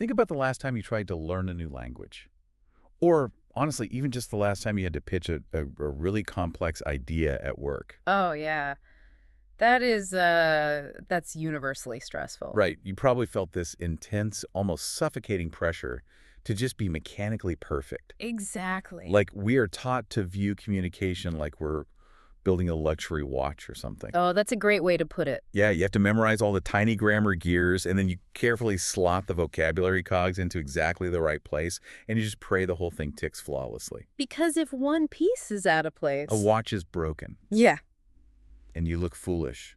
Think about the last time you tried to learn a new language. Or, honestly, even just the last time you had to pitch a really complex idea at work. Oh, yeah. That's universally stressful. Right, you probably felt this intense, almost suffocating pressure to just be mechanically perfect. Exactly. Like we are taught to view communication like we're building a luxury watch or something. Oh, that's a great way to put it. Yeah, you have to memorize all the tiny grammar gears, and then you carefully slot the vocabulary cogs into exactly the right place, and you just pray the whole thing ticks flawlessly. Because if one piece is out of A place. watch is broken, Yeah. and you look foolish.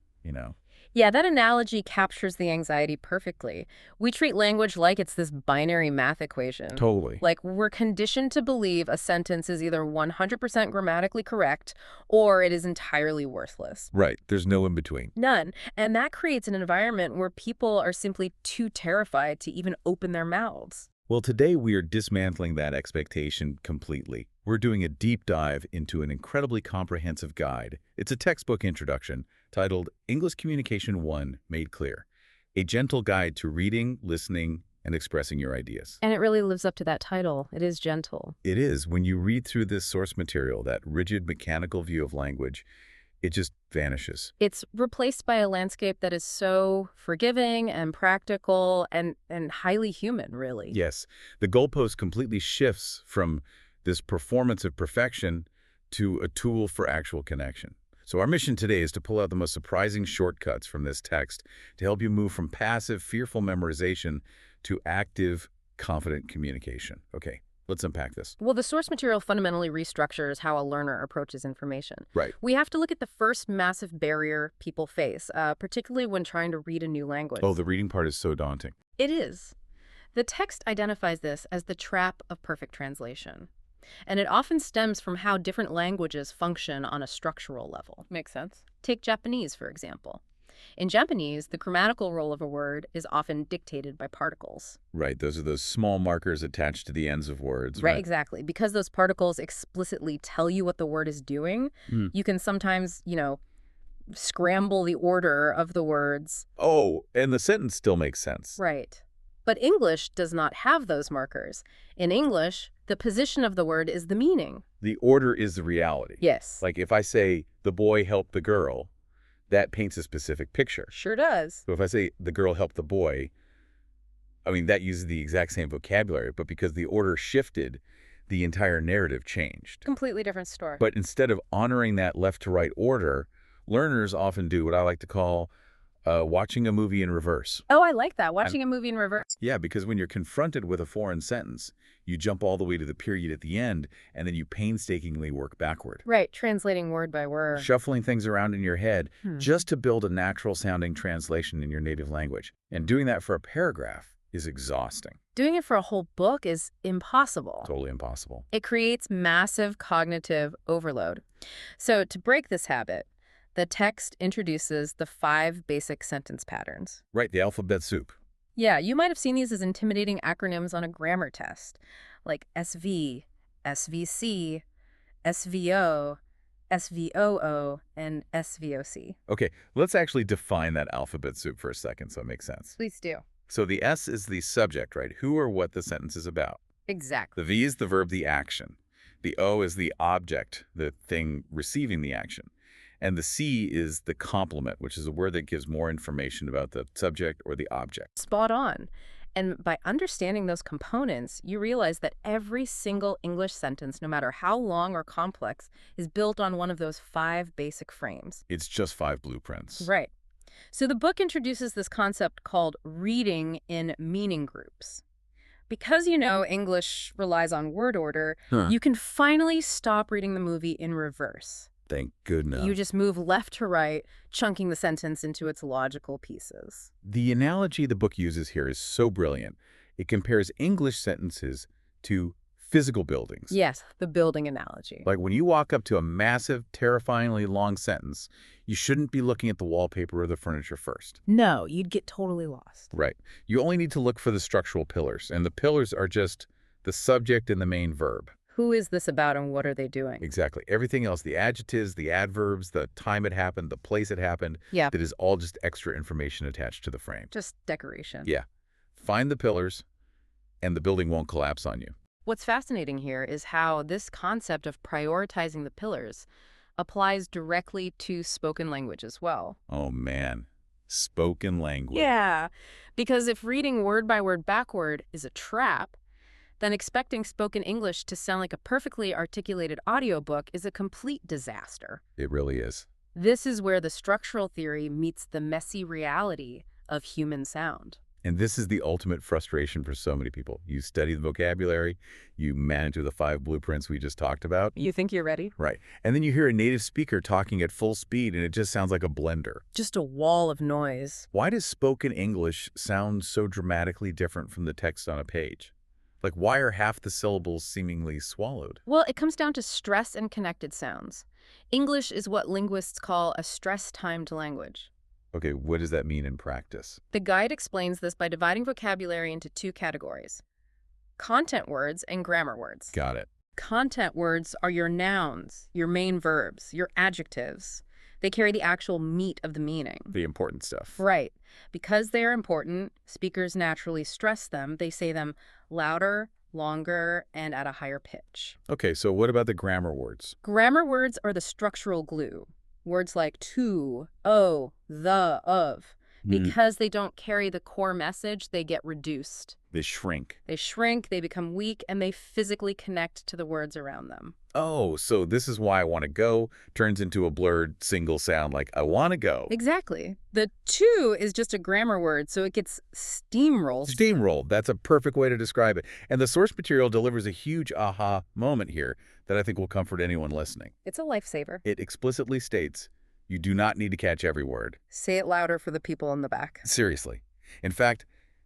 Yeah, that analogy captures the anxiety perfectly. We treat language like it's this binary math equation. Totally. Like we're conditioned to believe a sentence is either 100% grammatically correct or it is entirely worthless. Right, there's no in between. None. And that creates an environment where people are simply too terrified to even open their mouths. Well, today we are dismantling that expectation completely. We're doing a deep dive into an incredibly comprehensive guide. It's a textbook introduction titled English Communication 1 Made Clear, a gentle guide to reading, listening, and expressing your ideas. And it really lives up to that title. It is gentle. It is. When you read through this source material, that rigid mechanical view of language, it just vanishes. It's replaced by a landscape that is so forgiving and practical and highly human, really. Yes, the goalpost completely shifts from this performance of perfection to a tool for actual connection. So our mission today is to pull out the most surprising shortcuts from this text to help you move from passive, fearful memorization to active, confident communication. Okay, let's unpack this. Well, the source material fundamentally restructures how a learner approaches information. Right. We have to look at the first massive barrier people face, particularly when trying to read a new language. Oh, the reading part is so daunting. It is. The text identifies this as the trap of perfect translation. And it often stems from how different languages function on a structural level. Makes sense. Take Japanese, for example. In Japanese, the grammatical role of a word is often dictated by particles. Right, those are those small markers attached to the ends of words. Right, exactly. Because those particles explicitly tell you what the word is doing, you can sometimes, scramble the order of the words. Oh, and the sentence still makes sense. Right. But English does not have those markers. In English, the position of the word is the meaning. The order is the reality. Yes. Like if I say, the boy helped the girl, that paints a specific picture. Sure does. So if I say, the girl helped the boy, I mean, that uses the exact same vocabulary, but because the order shifted, the entire narrative changed. Completely different story. But instead of honoring that left to right order, learners often do what I like to call watching a movie in reverse. Oh, I like that. Watching a movie in reverse. Yeah, because when you're confronted with a foreign sentence, you jump all the way to the period at the end, and then you painstakingly work backward. Right, translating word by word. Shuffling things around in your head just to build a natural-sounding translation in your native language. And doing that for a paragraph is exhausting. Doing it for a whole book is impossible. Totally impossible. It creates massive cognitive overload. So to break this habit, the text introduces the 5 basic sentence patterns. Right, the alphabet soup. Yeah, you might have seen these as intimidating acronyms on a grammar test, like SV, SVC, SVO, SVOO, and SVOC. Okay, let's actually define that alphabet soup for a second so it makes sense. Please do. So the S is the subject, right? Who or what the sentence is about. Exactly. The V is the verb, the action. The O is the object, the thing receiving the action. And the C is the complement, which is a word that gives more information about the subject or the object. Spot on. And by understanding those components, you realize that every single English sentence, no matter how long or complex, is built on one of those 5 basic frames. It's just 5 blueprints. Right. So the book introduces this concept called reading in meaning groups. Because English relies on word order, you can finally stop reading the movie in reverse. Thank goodness. You just move left to right, chunking the sentence into its logical pieces. The analogy the book uses here is so brilliant. It compares English sentences to physical buildings. Yes, the building analogy. Like when you walk up to a massive, terrifyingly long sentence, you shouldn't be looking at the wallpaper or the furniture first. No, you'd get totally lost. Right. You only need to look for the structural pillars, and the pillars are just the subject and the main verb. Who is this about and what are they doing? Exactly. Everything else, the adjectives, the adverbs, the time it happened, the place it happened, that is all just extra information attached to the frame. Just decoration. Yeah. Find the pillars, and the building won't collapse on you. What's fascinating here is how this concept of prioritizing the pillars applies directly to spoken language as well. Oh, man. Spoken language. Yeah, because if reading word by word backward is a trap, then expecting spoken English to sound like a perfectly articulated audiobook is a complete disaster. It really is. This is where the structural theory meets the messy reality of human sound. And this is the ultimate frustration for so many people. You study the vocabulary, you manage the 5 blueprints we just talked about. You think you're ready? Right. And then you hear a native speaker talking at full speed, and it just sounds like a blender. Just a wall of noise. Why does spoken English sound so dramatically different from the text on a page? Like, why are half the syllables seemingly swallowed? Well, it comes down to stress and connected sounds. English is what linguists call a stress-timed language. Okay, what does that mean in practice? The guide explains this by dividing vocabulary into 2 categories: content words and grammar words. Got it. Content words are your nouns, your main verbs, your adjectives. They carry the actual meat of the meaning. The important stuff. Right. Because they are important, speakers naturally stress them. They say them louder, longer, and at a higher pitch. Okay, so what about the grammar words? Grammar words are the structural glue. Words like to, oh, the, of. Because they don't carry the core message, they get reduced. They shrink. They shrink, they become weak, and they physically connect to the words around them. Oh, so this is why I want to go turns into a blurred single sound like I want to go. Exactly. The to is just a grammar word, so it gets steamrolled. Steamrolled. That's a perfect way to describe it. And the source material delivers a huge aha moment here that I think will comfort anyone listening. It's a lifesaver. It explicitly states, you do not need to catch every word. Say it louder for the people in the back. Seriously. In fact,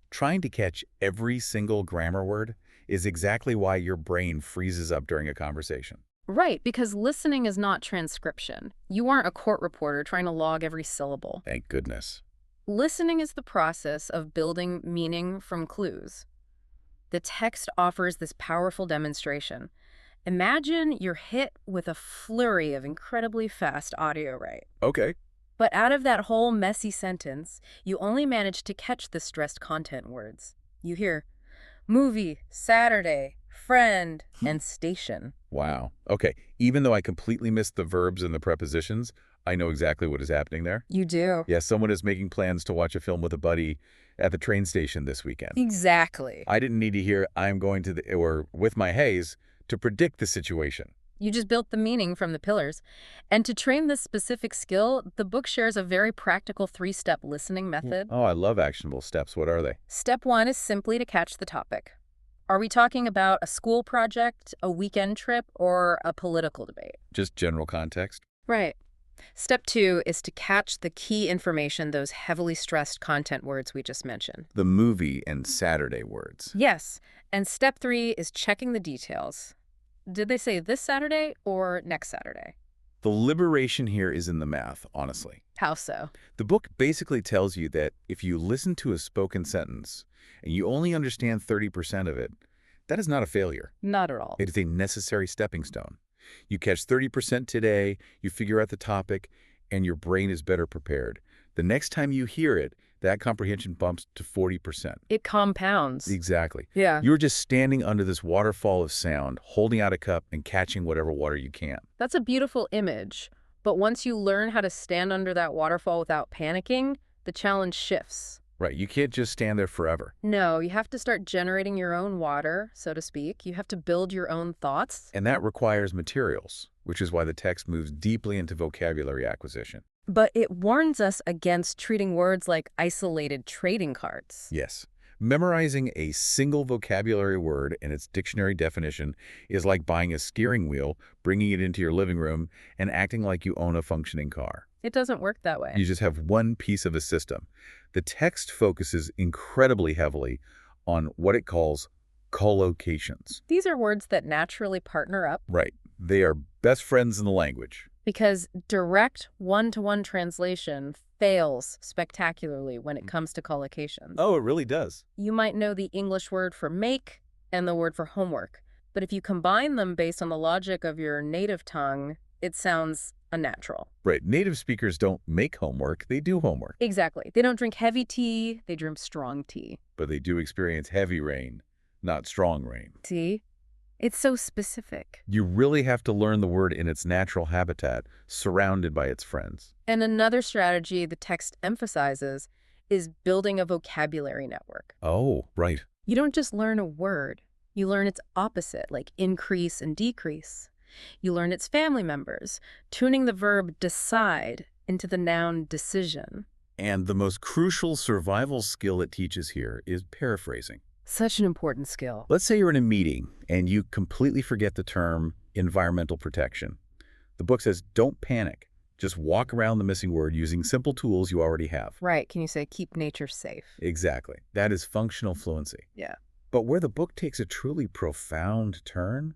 trying to catch every single grammar word is exactly why your brain freezes up during a conversation. Right, because listening is not transcription. You aren't a court reporter trying to log every syllable. Thank goodness. Listening is the process of building meaning from clues. The text offers this powerful demonstration. Imagine you're hit with a flurry of incredibly fast audio, right? Okay. But out of that whole messy sentence, you only manage to catch the stressed content words. You hear movie, Saturday, friend, and station. Wow. Okay. Even though I completely missed the verbs and the prepositions, I know exactly what is happening there. You do. Yeah, someone is making plans to watch a film with a buddy at the train station this weekend. Exactly. I didn't need to hear I'm going to the, or with my haze, to predict the situation. You just built the meaning from the pillars. And to train this specific skill, the book shares a very practical 3-step listening method. Oh, I love actionable steps. What are they? Step 1 is simply to catch the topic. Are we talking about a school project, a weekend trip, or a political debate? Just general context? Right. Step 2 is to catch the key information, those heavily stressed content words we just mentioned. The movie and Saturday words. Yes. And step 3 is checking the details. Did they say this Saturday or next Saturday? The liberation here is in the math, honestly. How so? The book basically tells you that if you listen to a spoken sentence and you only understand 30% of it, that is not a failure. Not at all. It is a necessary stepping stone. You catch 30% today, you figure out the topic, and your brain is better prepared. The next time you hear it, that comprehension bumps to 40%. It compounds. Exactly. Yeah. You're just standing under this waterfall of sound, holding out a cup and catching whatever water you can. That's a beautiful image. But once you learn how to stand under that waterfall without panicking, the challenge shifts. Right. You can't just stand there forever. No, you have to start generating your own water, so to speak. You have to build your own thoughts. And that requires materials, which is why the text moves deeply into vocabulary acquisition. But it warns us against treating words like isolated trading cards. Yes. Memorizing a single vocabulary word and its dictionary definition is like buying a steering wheel, bringing it into your living room, and acting like you own a functioning car. It doesn't work that way. You just have one piece of a system. The text focuses incredibly heavily on what it calls collocations. These are words that naturally partner up. Right. They are best friends in the language. Because direct one-to-one translation fails spectacularly when it comes to collocations. Oh, it really does. You might know the English word for make and the word for homework, but if you combine them based on the logic of your native tongue, it sounds unnatural. Right. Native speakers don't make homework, they do homework. Exactly. They don't drink heavy tea, they drink strong tea. But they do experience heavy rain, not strong rain. See? It's so specific. You really have to learn the word in its natural habitat, surrounded by its friends. And another strategy the text emphasizes is building a vocabulary network. Oh, right. You don't just learn a word. You learn its opposite, like increase and decrease. You learn its family members, tuning the verb decide into the noun decision. And the most crucial survival skill it teaches here is paraphrasing. Such an important skill. Let's say you're in a meeting and you completely forget the term environmental protection. The book says, don't panic. Just walk around the missing word using simple tools you already have. Right. Can you say keep nature safe? Exactly. That is functional fluency. Yeah. But where the book takes a truly profound turn,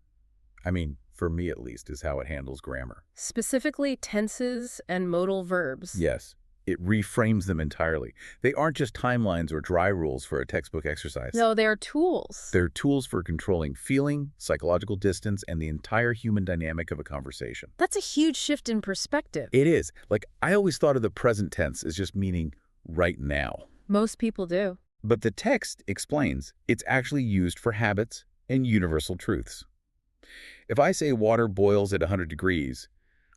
I mean, for me at least, is how it handles grammar. Specifically tenses and modal verbs. Yes. It reframes them entirely. They aren't just timelines or dry rules for a textbook exercise. No, they're tools. They're tools for controlling feeling, psychological distance, and the entire human dynamic of a conversation. That's a huge shift in perspective. It is. Like, I always thought of the present tense as just meaning right now. Most people do. But the text explains it's actually used for habits and universal truths. If I say water boils at 100 degrees,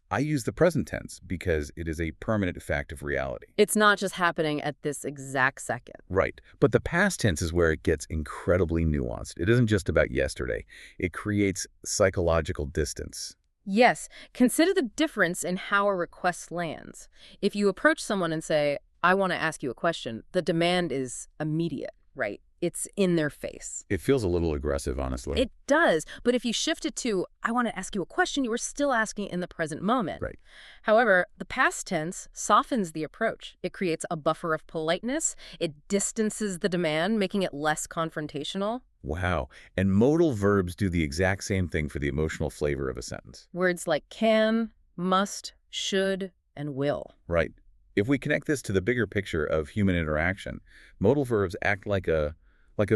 I use the present tense because it is a permanent fact of reality. It's not just happening at this exact second. Right. But the past tense is where it gets incredibly nuanced. It isn't just about yesterday. It creates psychological distance. Yes. Consider the difference in how a request lands. If you approach someone and say, I want to ask you a question, the demand is immediate, right? It's in their face. It feels a little aggressive, honestly. It does. But if you shift it to, I want to ask you a question, you are still asking in the present moment. Right. However, the past tense softens the approach. It creates a buffer of politeness. It distances the demand, making it less confrontational. Wow. And modal verbs do the exact same thing for the emotional flavor of a sentence. Words like can, must, should, and will. Right. If we connect this to the bigger picture of human interaction, modal verbs act like a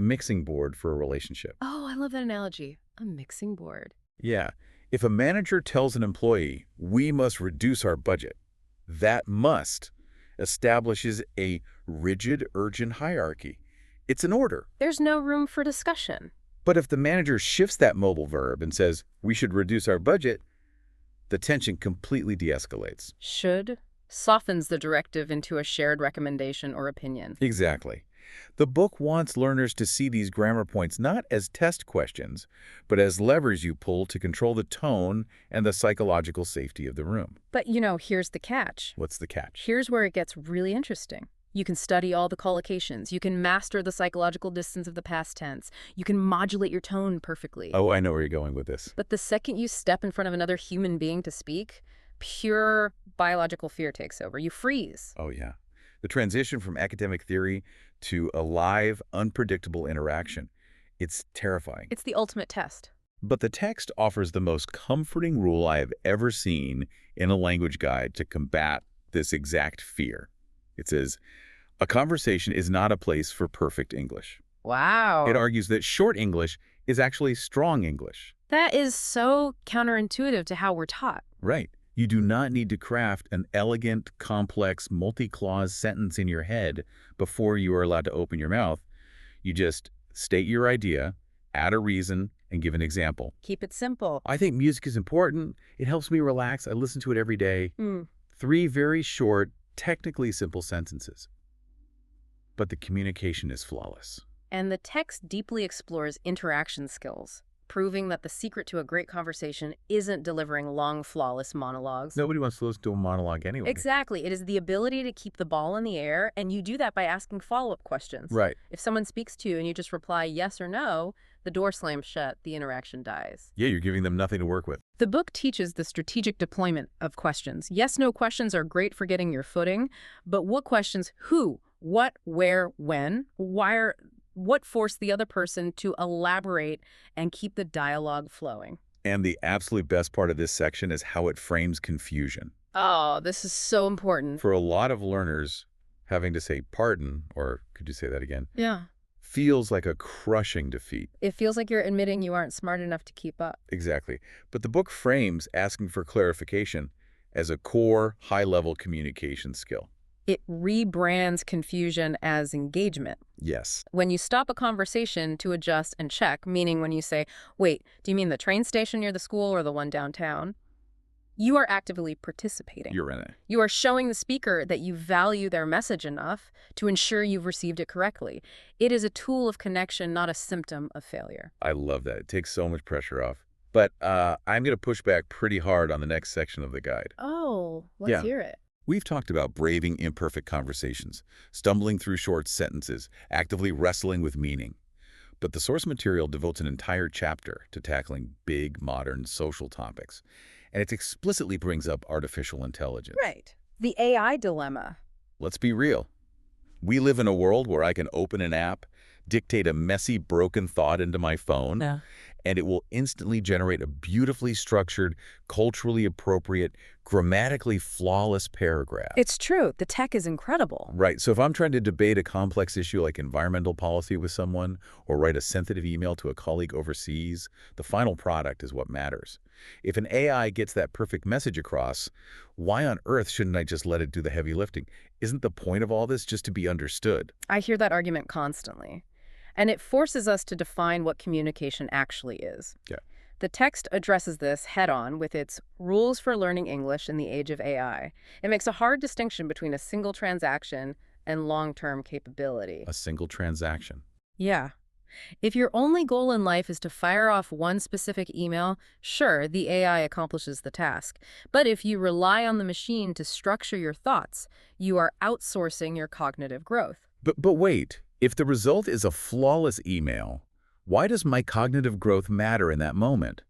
mixing board for a relationship. Oh, I love that analogy. A mixing board. Yeah. If a manager tells an employee, we must reduce our budget, that must establishes a rigid, urgent hierarchy. It's an order. There's no room for discussion. But if the manager shifts that modal verb and says, we should reduce our budget, the tension completely de-escalates. Should softens the directive into a shared recommendation or opinion. Exactly. The book wants learners to see these grammar points not as test questions, but as levers you pull to control the tone and the psychological safety of the room. But, here's the catch. What's the catch? Here's where it gets really interesting. You can study all the collocations. You can master the psychological distance of the past tense. You can modulate your tone perfectly. Oh, I know where you're going with this. But the second you step in front of another human being to speak, pure biological fear takes over. You freeze. Oh, yeah. The transition from academic theory to a live, unpredictable interaction. It's terrifying. It's the ultimate test. But the text offers the most comforting rule I have ever seen in a language guide to combat this exact fear. It says, a conversation is not a place for perfect English. Wow. It argues that short English is actually strong English. That is so counterintuitive to how we're taught. Right. You do not need to craft an elegant, complex, multi-clause sentence in your head before you are allowed to open your mouth. You just state your idea, add a reason, and give an example. Keep it simple. I think music is important. It helps me relax. I listen to it every day. 3 very short, technically simple sentences. But the communication is flawless. And the text deeply explores interaction skills, proving that the secret to a great conversation isn't delivering long, flawless monologues. Nobody wants to listen to a monologue anyway. Exactly. It is the ability to keep the ball in the air, and you do that by asking follow-up questions. Right. If someone speaks to you and you just reply yes or no, the door slams shut, the interaction dies. Yeah, you're giving them nothing to work with. The book teaches the strategic deployment of questions. Yes-no questions are great for getting your footing, but what questions, who, what, where, when, why, what forced the other person to elaborate and keep the dialogue flowing. And the absolute best part of this section is how it frames confusion. Oh, this is so important. For a lot of learners, having to say pardon, or could you say that again? Yeah. Feels like a crushing defeat. It feels like you're admitting you aren't smart enough to keep up. Exactly. But the book frames asking for clarification as a core, high-level communication skill. It rebrands confusion as engagement. Yes. When you stop a conversation to adjust and check, meaning when you say, wait, do you mean the train station near the school or the one downtown? You are actively participating. You're in it. You are showing the speaker that you value their message enough to ensure you've received it correctly. It is a tool of connection, not a symptom of failure. I love that. It takes so much pressure off. But I'm going to push back pretty hard on the next section of the guide. Oh, let's Yeah. hear it. We've talked about braving imperfect conversations, stumbling through short sentences, actively wrestling with meaning. But the source material devotes an entire chapter to tackling big, modern social topics. And it explicitly brings up artificial intelligence. Right. The AI dilemma. Let's be real. We live in a world where I can open an app, dictate a messy, broken thought into my phone, and it will instantly generate a beautifully structured, culturally appropriate, grammatically flawless paragraph. It's true. The tech is incredible. Right. So if I'm trying to debate a complex issue like environmental policy with someone or write a sensitive email to a colleague overseas, the final product is what matters. If an AI gets that perfect message across, why on earth shouldn't I just let it do the heavy lifting? Isn't the point of all this just to be understood? I hear that argument constantly. And it forces us to define what communication actually is. Yeah. The text addresses this head-on with its rules for learning English in the age of AI. It makes a hard distinction between a single transaction and long-term capability. A single transaction. Yeah. If your only goal in life is to fire off one specific email, sure, the AI accomplishes the task. But if you rely on the machine to structure your thoughts, you are outsourcing your cognitive growth. But wait, if the result is a flawless email, why does my cognitive growth matter in that moment?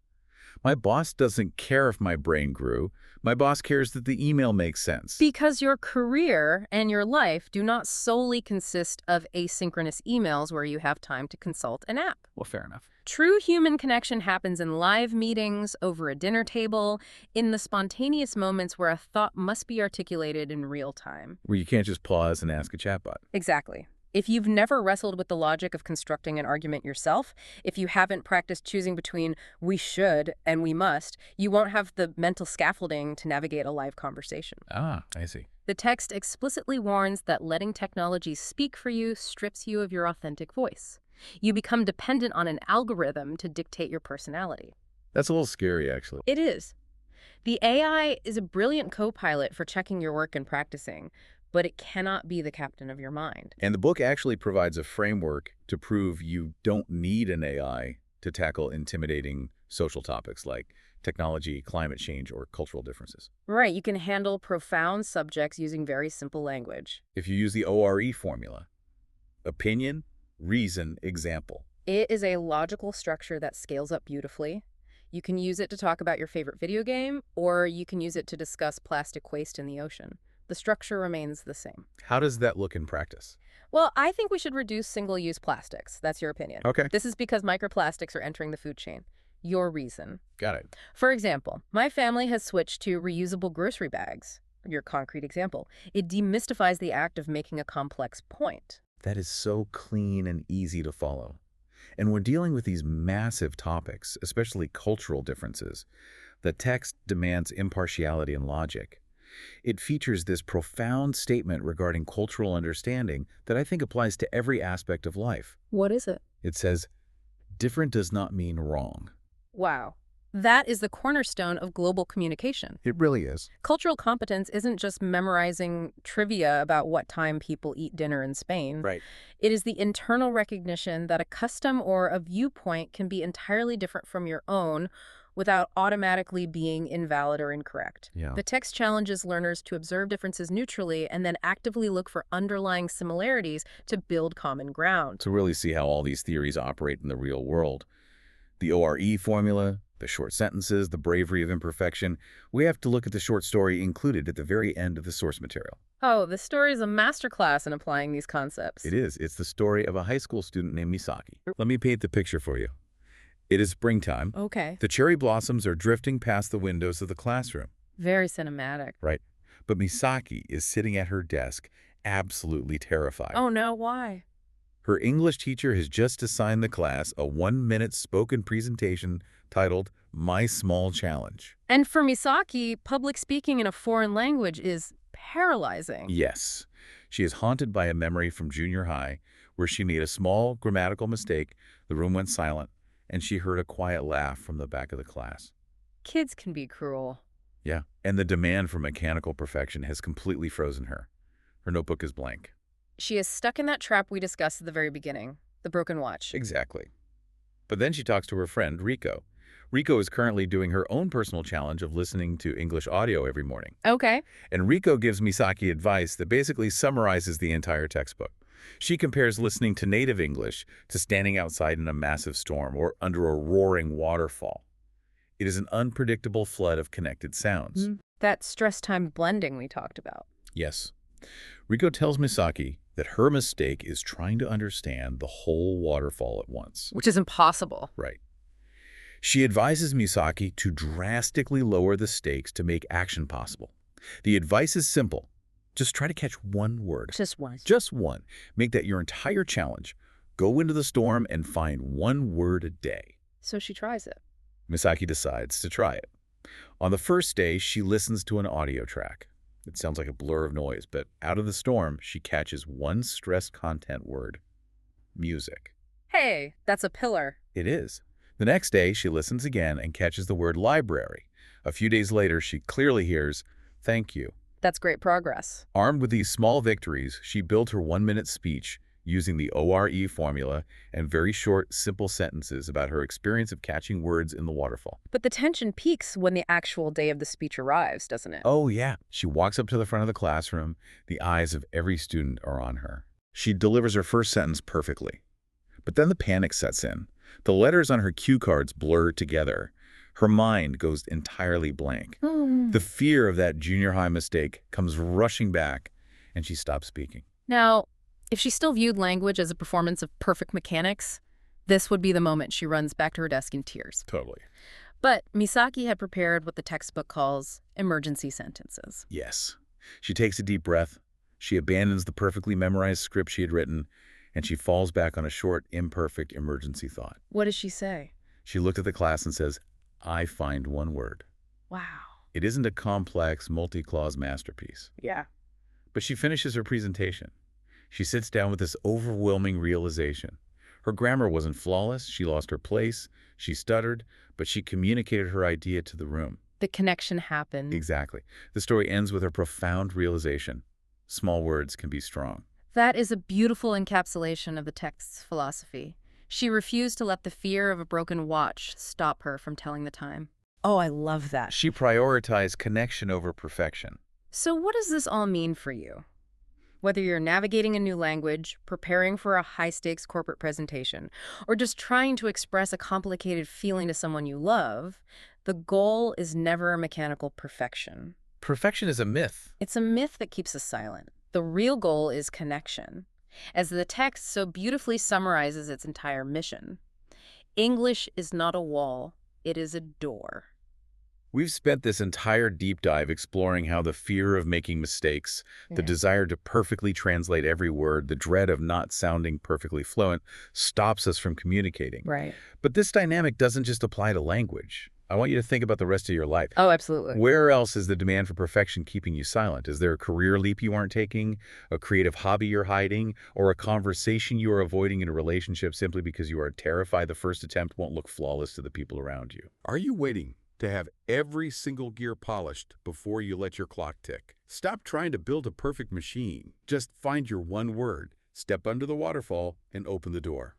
My boss doesn't care if my brain grew. My boss cares that the email makes sense. Because your career and your life do not solely consist of asynchronous emails where you have time to consult an app. Well, fair enough. True human connection happens in live meetings, over a dinner table, in the spontaneous moments where a thought must be articulated in real time. Where you can't just pause and ask a chatbot. Exactly. If you've never wrestled with the logic of constructing an argument yourself, if you haven't practiced choosing between we should and we must, you won't have the mental scaffolding to navigate a live conversation. Ah, I see. The text explicitly warns that letting technology speak for you strips you of your authentic voice. You become dependent on an algorithm to dictate your personality. That's a little scary, actually. It is. The AI is a brilliant co-pilot for checking your work and practicing, but it cannot be the captain of your mind. And the book actually provides a framework to prove you don't need an AI to tackle intimidating social topics like technology, climate change, or cultural differences. Right, you can handle profound subjects using very simple language. If you use the ORE formula, opinion, reason, example. It is a logical structure that scales up beautifully. You can use it to talk about your favorite video game, or you can use it to discuss plastic waste in the ocean. The structure remains the same. How does that look in practice? Well, I think we should reduce single-use plastics. That's your opinion. Okay. This is because microplastics are entering the food chain. Your reason. Got it. For example, my family has switched to reusable grocery bags. Your concrete example. It demystifies the act of making a complex point. That is so clean and easy to follow. And when dealing with these massive topics, especially cultural differences, the text demands impartiality and logic. It features this profound statement regarding cultural understanding that I think applies to every aspect of life. What is it? It says, different does not mean wrong. Wow. That is the cornerstone of global communication. It really is. Cultural competence isn't just memorizing trivia about what time people eat dinner in Spain. Right. It is the internal recognition that a custom or a viewpoint can be entirely different from your own without automatically being invalid or incorrect. Yeah. The text challenges learners to observe differences neutrally and then actively look for underlying similarities to build common ground. To really see how all these theories operate in the real world. The ORE formula, the short sentences, the bravery of imperfection, we have to look at the short story included at the very end of the source material. Oh, this story is a masterclass in applying these concepts. It is. It's the story of a high school student named Misaki. Let me paint the picture for you. It is springtime. Okay. The cherry blossoms are drifting past the windows of the classroom. Very cinematic. Right. But Misaki is sitting at her desk, absolutely terrified. Oh no, why? Her English teacher has just assigned the class a 1-minute spoken presentation titled My Small Challenge. And for Misaki, public speaking in a foreign language is Paralyzing. Yes. She is haunted by a memory from junior high where she made a small grammatical mistake, the room went silent, and she heard a quiet laugh from the back of the class. Kids can be cruel. Yeah. And the demand for mechanical perfection has completely frozen her. Her notebook is blank. She is stuck in that trap we discussed at the very beginning, the broken watch. Exactly. But then she talks to her friend, Rico. Rico is currently doing her own personal challenge of listening to English audio every morning. Okay. And Rico gives Misaki advice that basically summarizes the entire textbook. She compares listening to native English to standing outside in a massive storm or under a roaring waterfall. It is an unpredictable flood of connected sounds. That stress time blending we talked about. Yes. Rico tells Misaki that her mistake is trying to understand the whole waterfall at once. Which is impossible. Right. She advises Misaki to drastically lower the stakes to make action possible. The advice is simple. Just try to catch one word. Just one. Just one. Make that your entire challenge. Go into the storm and find one word a day. So she tries it. Misaki decides to try it. On the first day, she listens to an audio track. It sounds like a blur of noise, but out of the storm, she catches one stress content word. Music. Hey, that's a pillar. It is. The next day, she listens again and catches the word library. A few days later, she clearly hears, "Thank you." That's great progress. Armed with these small victories, she built her one-minute speech using the ORE formula and very short, simple sentences about her experience of catching words in the waterfall. But the tension peaks when the actual day of the speech arrives, doesn't it? Oh, yeah. She walks up to the front of the classroom. The eyes of every student are on her. She delivers her first sentence perfectly. But then the panic sets in. The letters on her cue cards blur together. Her mind goes entirely blank. The fear of that junior high mistake comes rushing back, and she stops speaking. Now, if she still viewed language as a performance of perfect mechanics, this would be the moment she runs back to her desk in tears. Totally. But Misaki had prepared what the textbook calls emergency sentences. Yes. She takes a deep breath. She abandons the perfectly memorized script she had written, and she falls back on a short, imperfect emergency thought. What does she say? She looked at the class and says, "I find one word." Wow. It isn't a complex, multi-clause masterpiece. Yeah. But she finishes her presentation. She sits down with this overwhelming realization. Her grammar wasn't flawless. She lost her place. She stuttered, but she communicated her idea to the room. The connection happened. Exactly. The story ends with her profound realization. Small words can be strong. That is a beautiful encapsulation of the text's philosophy. She refused to let the fear of a broken watch stop her from telling the time. Oh, I love that. She prioritized connection over perfection. So what does this all mean for you? Whether you're navigating a new language, preparing for a high-stakes corporate presentation, or just trying to express a complicated feeling to someone you love, the goal is never mechanical perfection. Perfection is a myth. It's a myth that keeps us silent. The real goal is connection. As the text so beautifully summarizes its entire mission, English is not a wall, it is a door. We've spent this entire deep dive exploring how the fear of making mistakes, the desire to perfectly translate every word, the dread of not sounding perfectly fluent, stops us from communicating. Right. But this dynamic doesn't just apply to language. I want you to think about the rest of your life. Oh, absolutely. Where else is the demand for perfection keeping you silent? Is there a career leap you aren't taking, a creative hobby you're hiding, or a conversation you are avoiding in a relationship simply because you are terrified the first attempt won't look flawless to the people around you? Are you waiting to have every single gear polished before you let your clock tick? Stop trying to build a perfect machine. Just find your one word, step under the waterfall, and open the door.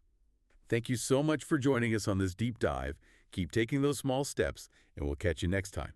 Thank you so much for joining us on this deep dive. Keep taking those small steps, and we'll catch you next time.